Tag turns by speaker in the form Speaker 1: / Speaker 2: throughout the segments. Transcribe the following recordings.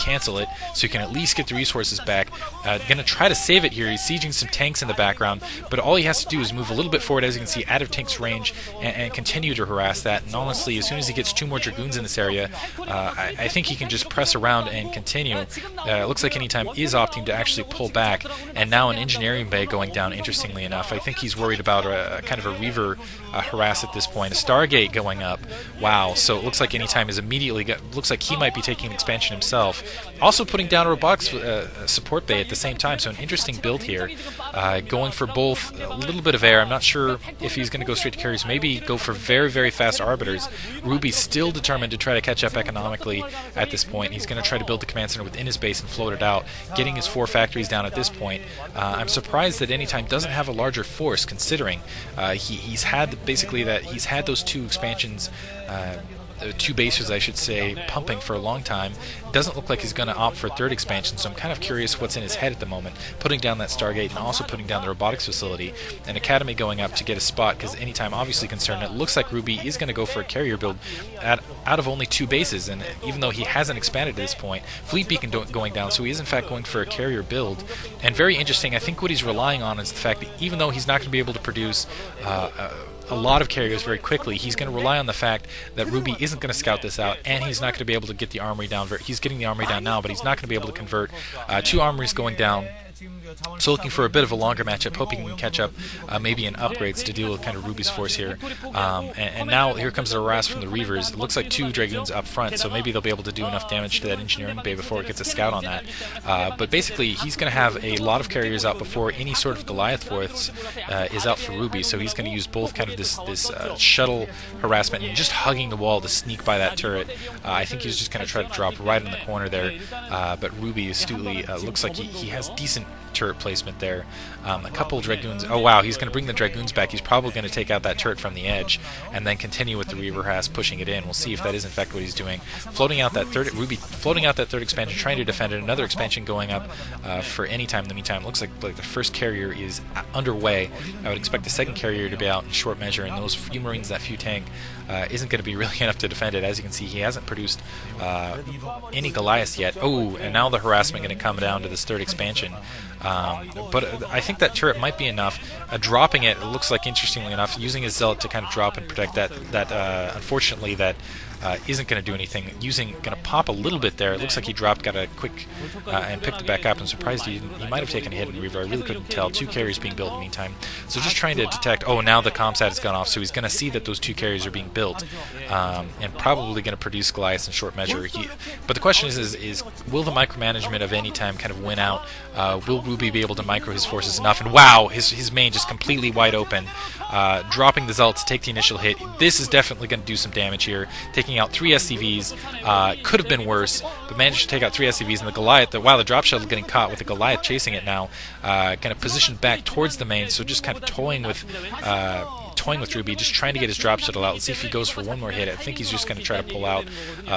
Speaker 1: cancel it, so he can at least get the resources back. Gonna try to save it here. He's sieging some tanks in the background, but all he has to do is move a little bit forward, as you can see, out of tank's range, and continue to harass that. And honestly, as soon as he gets 2 more Dragoons in this area, I think he can just press around and continue. It looks like Anytime is opting to actually pull back, and now an engineering bay going down, interestingly enough. I think he's worried about a kind of a Reaver harass at this point. A Stargate going up. Wow, so it looks like Anytime is immediately, looks like he might be taking expansion himself. Also putting down a robotics support bay at the same time, so an interesting build here. Going for both a little bit of air. I'm not sure if he's going to go straight to carriers, maybe go for very, very fast arbiters. Ruby's still determined to try to catch up economically at this point. He's going to try to build the command center within his base and float it out, getting his 4 factories down at this point. I'm surprised that Anytime doesn't have a larger force, considering he's had he's had those 2 expansions, 2 bases, I should say, pumping for a long time. Doesn't look like he's going to opt for a 3rd expansion, so I'm kind of curious what's in his head at the moment. Putting down that Stargate and also putting down the robotics facility. An Academy going up to get a spot, because Anytime obviously concerned. It looks like Ruby is going to go for a carrier build out of only 2 bases, and even though he hasn't expanded at this point, Fleet Beacon going down, so he is in fact going for a carrier build. And very interesting, I think what he's relying on is the fact that even though he's not going to be able to produce a lot of carriers very quickly, he's going to rely on the fact that Ruby isn't going to scout this out, and he's not going to be able to get the armory down. He's getting the armory down now, but he's not going to be able to convert. 2 armories going down. So looking for a bit of a longer matchup, hoping he can catch up maybe in upgrades to deal with kind of Ruby's force here. And now here comes the harass from the Reavers. It looks like 2 Dragoons up front, so maybe they'll be able to do enough damage to that engineering bay before it gets a scout on that. But basically, he's going to have a lot of carriers out before any sort of Goliath force is out for Ruby, so he's going to use both kind of this shuttle harassment and just hugging the wall to sneak by that turret. I think he's just going to try to drop right in the corner there, but Ruby astutely looks like he has decent turret placement there. A couple of Dragoons. Oh wow, he's going to bring the Dragoons back. He's probably going to take out that turret from the edge and then continue with the Reaver harass, pushing it in. We'll see if that is in fact what he's doing. Floating out that third Ruby, floating out that 3rd expansion, trying to defend it. Another expansion going up for Anytime. In the meantime, looks like the 1st carrier is underway. I would expect the 2nd carrier to be out in short measure, and those few Marines, that few tank, isn't going to be really enough to defend it. As you can see, he hasn't produced any Goliaths yet. Oh, and now the harassment going to come down to this 3rd expansion. But I think that turret might be enough. Dropping it looks like, interestingly enough, using his Zealot to kind of drop and protect that. Unfortunately, that isn't going to do anything. Going to pop a little bit there. It looks like he dropped, got a quick, and picked it back up. I'm surprised he might have taken a hit in Reaver. I really couldn't tell. 2 carriers being built in the meantime. So just trying to detect. Oh, now the comsat has gone off, so he's going to see that those 2 carriers are being built, and probably going to produce Goliaths in short measure. But the question is will the micromanagement of Anytime kind of win out? Will Ruby be able to micro his forces enough? And wow, his main just completely wide open. Dropping the Zealot to take the initial hit. This is definitely going to do some damage here. Taking out 3 SCVs. Could have been worse, but managed to take out 3 SCVs. And the Goliath, wow, the drop shuttle getting caught with the Goliath chasing it now. Kind of positioned back towards the main, so just kind of toying with Ruby, just trying to get his drop shuttle out. Let's see if he goes for one more hit. I think he's just going to try to pull out.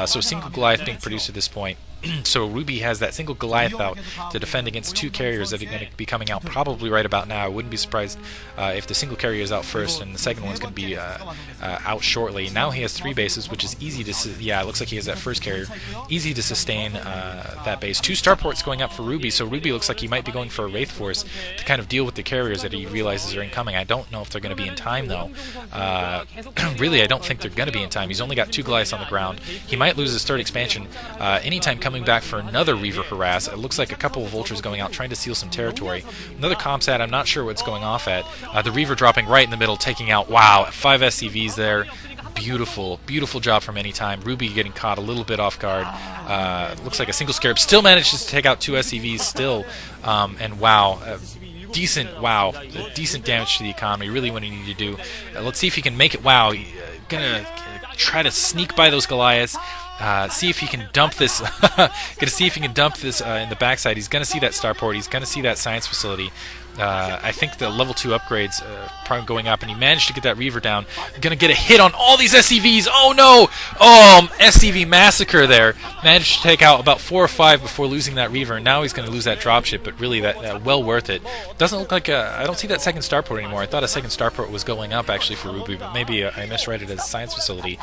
Speaker 1: So a single Goliath being produced at this point. So Ruby has that single Goliath out to defend against 2 carriers that are going to be coming out probably right about now. I wouldn't be surprised if the single carrier is out first and the second one's going to be out shortly. Now he has 3 bases, which is easy to... Yeah, it looks like he has that first carrier. Easy to sustain that base. 2 starports going up for Ruby, so Ruby looks like he might be going for a Wraith Force to kind of deal with the carriers that he realizes are incoming. I don't know if they're going to be in time, though. Really, I don't think they're going to be in time. He's only got 2 Goliaths on the ground. He might lose his 3rd expansion. Anytime coming back for another Reaver harass. It looks like a couple of Vultures going out trying to seal some territory. Another comsat, I'm not sure what's going off at. The Reaver dropping right in the middle, taking out, wow, 5 SCVs there. Beautiful, beautiful job from Anytime. Ruby getting caught a little bit off guard. Looks like a single Scarab still manages to take out 2 SCVs still. And wow, decent damage to the economy. Really what he needed to do. Let's see if he can make it. Wow, gonna try to sneak by those Goliaths. See if he can dump this. Gonna see if he can dump this in the backside. He's gonna see that starport. He's gonna see that science facility. I think the level 2 upgrades probably going up, and he managed to get that Reaver down. Gonna get a hit on all these SCVs. Oh no! Oh, SCV massacre there. Managed to take out about 4 or 5 before losing that Reaver, and now he's gonna lose that dropship. But really, that well worth it. Doesn't look like I don't see that second starport anymore. I thought a second starport was going up actually for Ruby, but maybe I misread it as a science facility.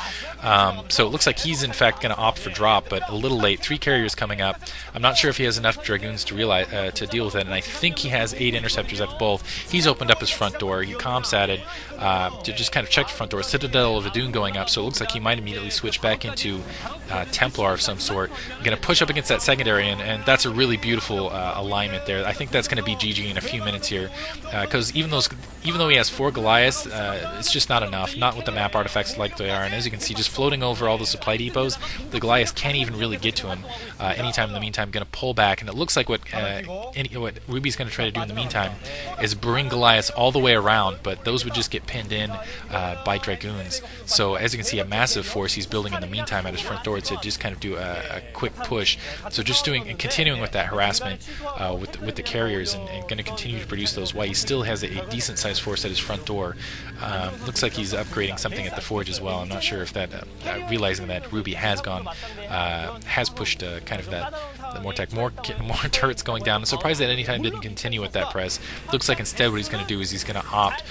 Speaker 1: So it looks like he's in fact going to opt for drop, but a little late. 3 carriers coming up. I'm not sure if he has enough Dragoons to realize to deal with it, and I think he has 8 interceptors at both. He's opened up his front door. He comsatted to just kind of check the front door. Citadel of Adun going up, so it looks like he might immediately switch back into Templar of some sort. Going to push up against that secondary, and that's a really beautiful alignment there. I think that's going to be GG in a few minutes here, because even though he has 4 Goliaths, it's just not enough. Not with the map artifacts like they are, and as you can see, just floating over all the supply depots, the Goliaths can't even really get to him. Anytime in the meantime, going to pull back, and it looks like what Ruby's going to try to do in the meantime is bring Goliaths all the way around, but those would just get pinned in by Dragoons. So as you can see, a massive force he's building in the meantime at his front door to just kind of do a quick push. So just doing and continuing with that harassment with the carriers, and going to continue to produce those while he still has a decent sized force at his front door. Looks like he's upgrading something at the forge as well. I'm not sure if that realizing that Ruby has pushed kind of that more turrets going down. I'm surprised that Anytime didn't continue with that press. Looks like instead what he's going to do is he's going to opt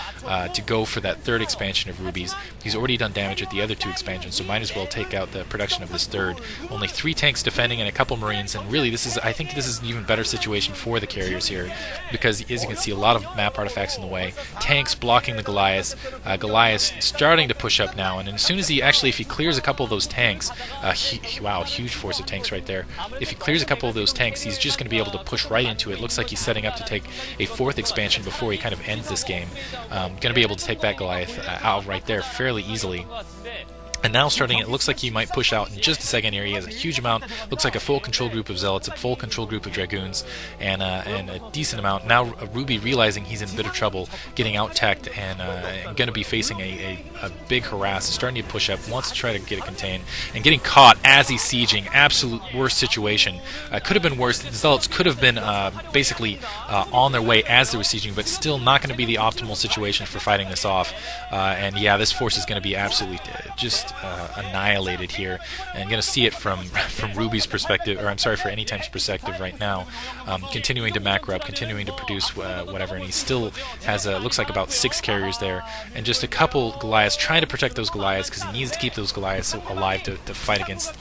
Speaker 1: to go for that 3rd expansion of Ruby's. He's already done damage with the other 2 expansions, so might as well take out the production of this 3rd. Only 3 tanks defending and a couple Marines, and really I think this is an even better situation for the carriers here, because as you can see, a lot of map artifacts in the way. Tanks blocking the Goliaths. Goliaths starting to push up now, and as soon as if he clears a couple of those tanks, wow, huge force of tanks right there. If he clears a couple of those tanks, he's just going to be able to push right into it. Looks like he's setting up to take a 4th expansion before he kind of ends this game. Going to be able to take that Goliath out right there fairly easily. And now it looks like he might push out in just a second here. He has a huge amount, looks like a full control group of Zealots, a full control group of Dragoons, and a decent amount. Now Ruby realizing he's in a bit of trouble, getting out-teched, and going to be facing a big harass, starting to push up, wants to try to get it contained, and getting caught as he's sieging. Absolute worst situation. Could have been worse. The Zealots could have been basically on their way as they were sieging, but still not going to be the optimal situation for fighting this off. And yeah, this force is going to be absolutely just annihilated here, and going to see it from Ruby's perspective, or I'm sorry, for Anytime's perspective right now. Continuing to macro up, continuing to produce whatever, and he still has looks like about 6 carriers there, and just a couple Goliaths, trying to protect those Goliaths because he needs to keep those Goliaths alive to fight against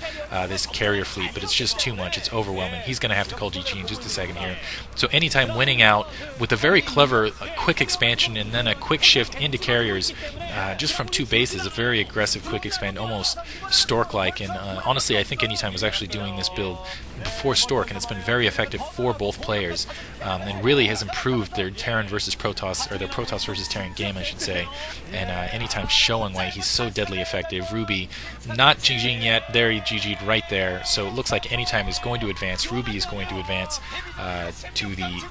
Speaker 1: this carrier fleet, but it's just too much. It's overwhelming. He's going to have to call GG in just a second here. So Anytime winning out with a very clever quick expansion and then a quick shift into carriers just from 2 bases, a very aggressive quick expand, almost Stork-like, and honestly I think Anytime was actually doing this build before Stork, and it's been very effective for both players, and really has improved their Terran versus Protoss, or their Protoss versus Terran game, I should say, and Anytime showing why he's so deadly effective. Ruby not GGing yet, there he GG'd right there, so it looks like Anytime is going to advance. Ruby is going to advance to the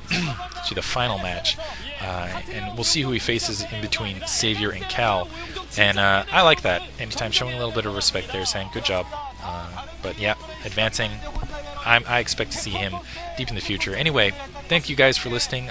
Speaker 1: to the final match, and we'll see who he faces in between Savior and Cal, and I like that. Anytime showing a little bit of respect there, saying good job, but yeah, advancing. I expect to see him deep in the future. Anyway, thank you guys for listening.